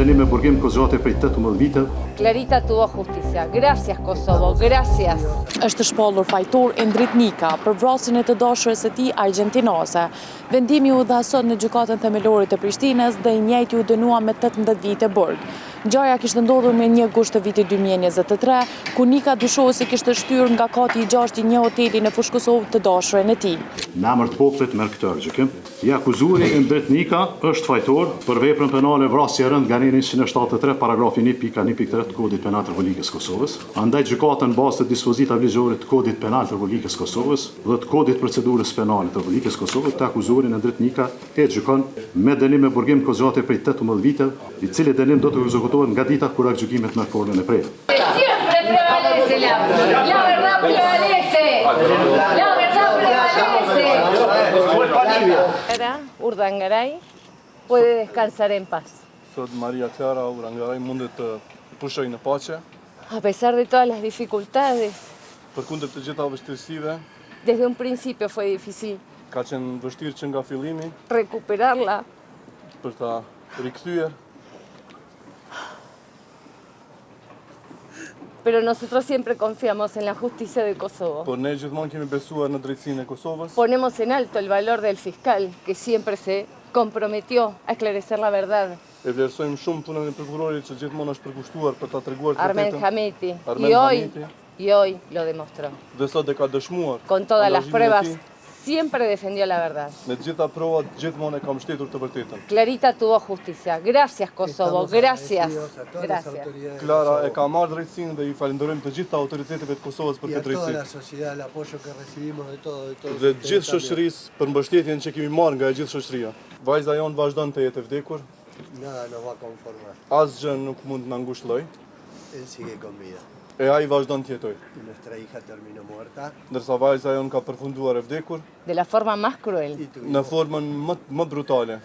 dënim me burgim kozgjate prej 18 vite. Clarita tuvo justicia. Gracias Kosovo, gracias. Është shpallur fajtor Endrit Nika për vrasjen e të dashurës së tij argjentinase. Vendimi u dha sot në gjykatën themelore të Prishtinës dhe i njëjti u dënua me 18 vite burg. Ngjarja kishte ndodhur me 1 gusht të vitit 2023, ku Nika dyshohet se kishte shtyrë nga kati i 6 i një hoteli në Fushë Kosovë të dashurën e tij. Në emër të popullit merr këtë gjykim. I akuzuari Endrit Nika është fajtor për veprën penale vrasje e rënd nga neni 173 paragrafi 1.1.3 të Kodit Penal të Republikës Kosovës. Andaj gjykata në bazë të dispozitave ligjore të Kodit Penal të Republikës Kosovës dhe të Kodit Procedurës Penale të Republikës Kosovës të akuzuarin Endrit Nika e gjykon me dënim me burgim kozgjate prej 18 vite, i cili dënim do të ekzekutohet nga dita kur gjykimet me formën e prerë. Siempre prevalece la verdad prevalece. La verdad prevalece. Ahora, Urdangaray puede descansar en paz. Sot Maria Clara Urdangaray mundet të pushojë në paqe. A pesar de todas las dificultades, Përkundër të gjitha vështirësive, desde un principio fue difícil ka qenë vështirë që nga fillimi recuperarla. për ta rikthyer, Pero nosotros siempre confiamos en la justicia de Kosovo. por ne gjithmonë kemi besuar në drejtsinë e Kosovës. Ponemos en alto el valor del fiscal, que siempre se comprometió a esclarecer la verdad. E vlerësojmë shumë punën e prokurorit që gjithmonë është përkushtuar për ta treguar të Armen vërtetën. Hamiti. Armen Hamiti. Y hoy lo demostró. Dhe sot e ka dëshmuar. Con todas las angazhimin e pruebas, tij. siempre defendió la verdad. Me të gjitha provat gjithmonë e ka mbështetur të vërtetën. Clarita tuvo justicia. Gracias Kosovo, gracias. Gracias. Klara e ka marrë drejtsinë dhe i falenderojmë të gjitha autoriteteve të Kosovës për Y a këtë toda la drejtësi. sociedad, el apoyo que recibimos de todo. Dhe të gjithë shoqërisë për mbështetjen që kemi marrë nga e gjithë shoqëria. Vajza jonë vazhdon të jetë e vdekur, Nada nos va a conformar. asgjë nuk mund na ngushëlloj, Él sigue con vida. e ai vazhdon të jetojë. Y nuestra hija terminó muerta. Ndërsa vajza jonë ka përfunduar e vdekur De la forma más cruel. Y në formën më brutale.